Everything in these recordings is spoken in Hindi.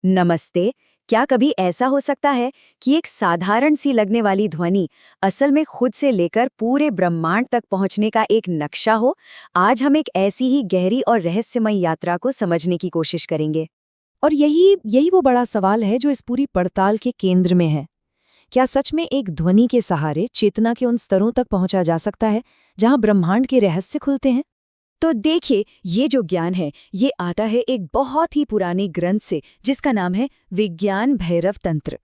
नमस्ते। क्या कभी ऐसा हो सकता है कि एक साधारण सी लगने वाली ध्वनि असल में खुद से लेकर पूरे ब्रह्मांड तक पहुंचने का एक नक्शा हो? आज हम एक ऐसी ही गहरी और रहस्यमय यात्रा को समझने की कोशिश करेंगे। और यही यही वो बड़ा सवाल है जो इस पूरी पड़ताल के केंद्र में है। क्या सच में एक ध्वनि के सहारे चेतना के उन स्तरों तक पहुंचा जा सकता है जहां ब्रह्मांड के रहस्य खुलते हैं? तो देखिए, ये जो ज्ञान है ये आता है एक बहुत ही पुराने ग्रंथ से जिसका नाम है विज्ञान भैरव तंत्र।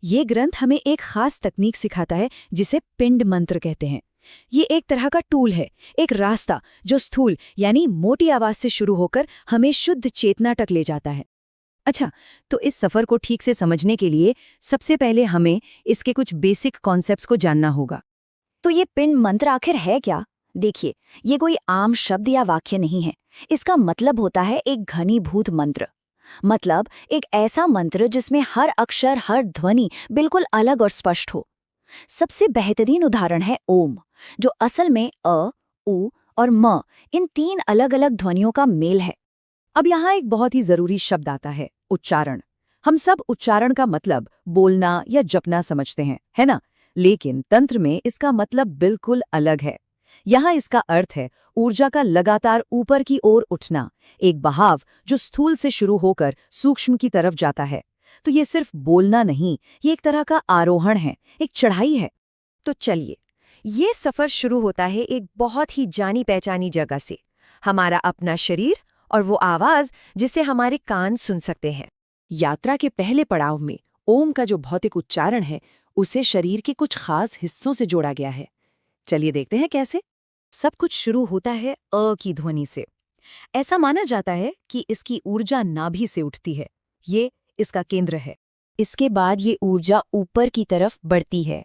ये ग्रंथ हमें एक खास तकनीक सिखाता है जिसे पिंड मंत्र कहते हैं। ये एक तरह का टूल है, एक रास्ता जो स्थूल यानी मोटी आवाज से शुरू होकर हमें शुद्ध चेतना तक ले जाता है। अच्छा, तो इस सफर को ठीक से समझने के लिए सबसे पहले हमें इसके कुछ बेसिक कॉन्सेप्ट्स को जानना होगा। तो ये पिंड मंत्र आखिर है क्या? देखिए, ये कोई आम शब्द या वाक्य नहीं है। इसका मतलब होता है एक घनीभूत मंत्र। मतलब एक ऐसा मंत्र जिसमें हर अक्षर, हर ध्वनि बिल्कुल अलग और स्पष्ट हो। सबसे बेहतरीन उदाहरण है ओम, जो असल में अ, उ और म इन तीन अलग अलग ध्वनियों का मेल है। अब यहाँ एक बहुत ही जरूरी शब्द आता है, उच्चारण। हम सब उच्चारण का मतलब बोलना या जपना समझते हैं, है ना? लेकिन तंत्र में इसका मतलब बिल्कुल अलग है। यहाँ इसका अर्थ है ऊर्जा का लगातार ऊपर की ओर उठना, एक बहाव जो स्थूल से शुरू होकर सूक्ष्म की तरफ जाता है। तो ये सिर्फ बोलना नहीं, ये एक तरह का आरोहण है, एक चढ़ाई है। तो चलिए, ये सफर शुरू होता है एक बहुत ही जानी पहचानी जगह से, हमारा अपना शरीर और वो आवाज जिसे हमारे कान सुन सकते हैं। यात्रा के पहले पड़ाव में ओम का जो भौतिक उच्चारण है उसे शरीर के कुछ खास हिस्सों से जोड़ा गया है। चलिए देखते हैं कैसे। सब कुछ शुरू होता है अ की ध्वनि से। ऐसा माना जाता है कि इसकी ऊर्जा नाभि से उठती है। ये इसका केंद्र है। इसके बाद ये ऊर्जा ऊपर की तरफ बढ़ती है।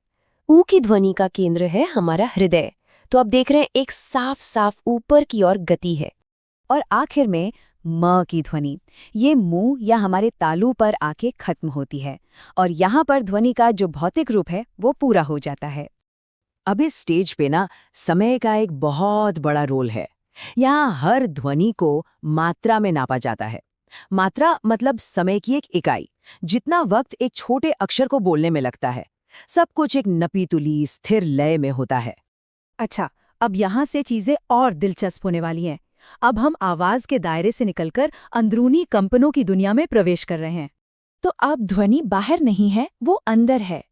ऊ की ध्वनि का केंद्र है हमारा हृदय। तो अब देख रहे हैं एक साफ साफ ऊपर की ओर गति है। और आखिर में म की ध्वनि, ये मुंह या हमारे तालू पर आके खत्म होती है और यहाँ पर ध्वनि का जो भौतिक रूप है वो पूरा हो जाता है। अब इस स्टेज पे ना समय का एक बहुत बड़ा रोल है। यहाँ हर ध्वनि को मात्रा में नापा जाता है। मात्रा मतलब समय की एक इकाई, जितना वक्त एक छोटे अक्षर को बोलने में लगता है। सब कुछ एक नपीतुली स्थिर लय में होता है। अच्छा, अब यहाँ से चीजें और दिलचस्प होने वाली हैं। अब हम आवाज के दायरे से निकलकर अंदरूनी कंपनों की दुनिया में प्रवेश कर रहे हैं। तो अब ध्वनि बाहर नहीं है, वो अंदर है।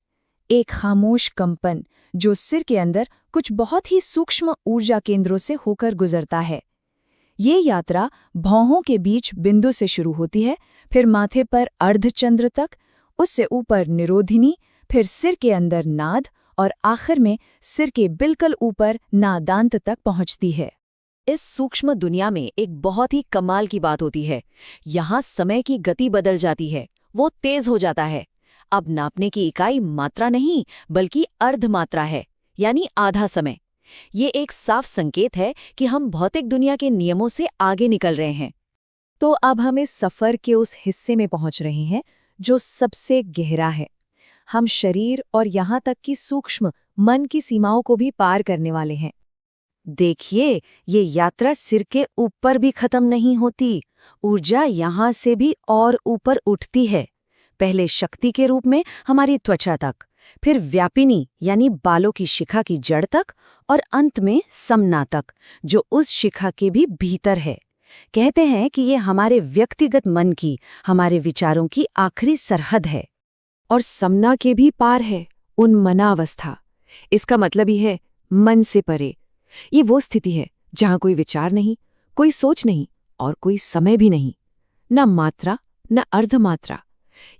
एक खामोश कंपन जो सिर के अंदर कुछ बहुत ही सूक्ष्म ऊर्जा केंद्रों से होकर गुजरता है। ये यात्रा भौहों के बीच बिंदु से शुरू होती है, फिर माथे पर अर्धचंद्र तक, उससे ऊपर निरोधिनी, फिर सिर के अंदर नाद और आखिर में सिर के बिल्कुल ऊपर नादांत तक पहुंचती है। इस सूक्ष्म दुनिया में एक बहुत ही कमाल की बात होती है। यहाँ समय की गति बदल जाती है, वो तेज हो जाता है। अब नापने की इकाई मात्रा नहीं बल्कि अर्धमात्रा है, यानी आधा समय। ये एक साफ संकेत है कि हम भौतिक दुनिया के नियमों से आगे निकल रहे हैं। तो अब हम इस सफर के उस हिस्से में पहुंच रहे हैं जो सबसे गहरा है। हम शरीर और यहाँ तक कि सूक्ष्म मन की सीमाओं को भी पार करने वाले हैं। देखिए, ये यात्रा सिर के ऊपर भी खत्म नहीं होती। ऊर्जा यहाँ से भी और ऊपर उठती है। पहले शक्ति के रूप में हमारी त्वचा तक, फिर व्यापिनी यानी बालों की शिखा की जड़ तक, और अंत में समना तक जो उस शिखा के भी भीतर है। कहते हैं कि ये हमारे व्यक्तिगत मन की, हमारे विचारों की आखिरी सरहद है और समना के भी पार है, उन मनावस्था। इसका मतलब ही है मन से परे। ये वो स्थिति है जहां कोई विचार नहीं, कोई सोच नहीं और कोई समय भी नहीं, न मात्रा न अर्धमात्रा।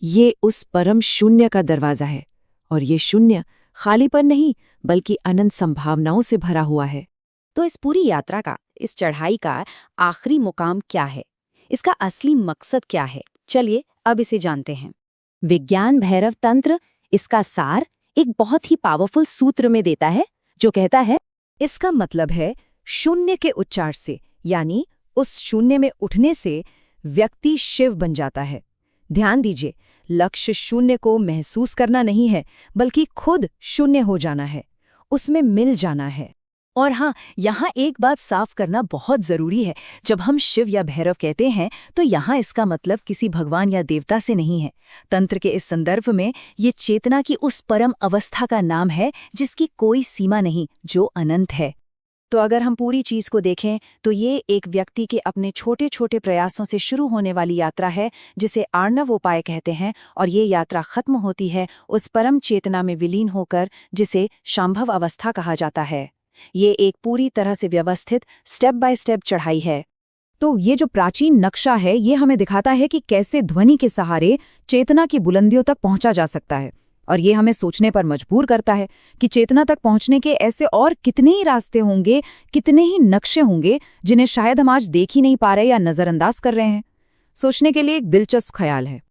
ये उस परम शून्य का दरवाजा है और ये शून्य खालीपन नहीं बल्कि अनंत संभावनाओं से भरा हुआ है। तो इस पूरी यात्रा का, इस चढ़ाई का आखिरी मुकाम क्या है? इसका असली मकसद क्या है? चलिए अब इसे जानते हैं। विज्ञान भैरव तंत्र इसका सार एक बहुत ही पावरफुल सूत्र में देता है जो कहता है, इसका मतलब है शून्य के उच्चार से, यानी उस शून्य में उठने से व्यक्ति शिव बन जाता है। ध्यान दीजिए, लक्ष्य शून्य को महसूस करना नहीं है बल्कि खुद शून्य हो जाना है, उसमें मिल जाना है। और हाँ, यहाँ एक बात साफ करना बहुत जरूरी है। जब हम शिव या भैरव कहते हैं तो यहाँ इसका मतलब किसी भगवान या देवता से नहीं है। तंत्र के इस संदर्भ में ये चेतना की उस परम अवस्था का नाम है जिसकी कोई सीमा नहीं, जो अनंत है। तो अगर हम पूरी चीज को देखें तो ये एक व्यक्ति के अपने छोटे छोटे प्रयासों से शुरू होने वाली यात्रा है, जिसे आर्णव उपाय कहते हैं, और ये यात्रा खत्म होती है उस परम चेतना में विलीन होकर, जिसे शांभव अवस्था कहा जाता है। ये एक पूरी तरह से व्यवस्थित स्टेप बाय स्टेप चढ़ाई है। तो ये जो प्राचीन नक्शा है, ये हमें दिखाता है कि कैसे ध्वनि के सहारे चेतना की बुलंदियों तक पहुंचा जा सकता है। और ये हमें सोचने पर मजबूर करता है कि चेतना तक पहुंचने के ऐसे और कितने ही रास्ते होंगे, कितने ही नक्शे होंगे जिन्हें शायद हम आज देख ही नहीं पा रहे या नज़रअंदाज कर रहे हैं। सोचने के लिए एक दिलचस्प ख्याल है।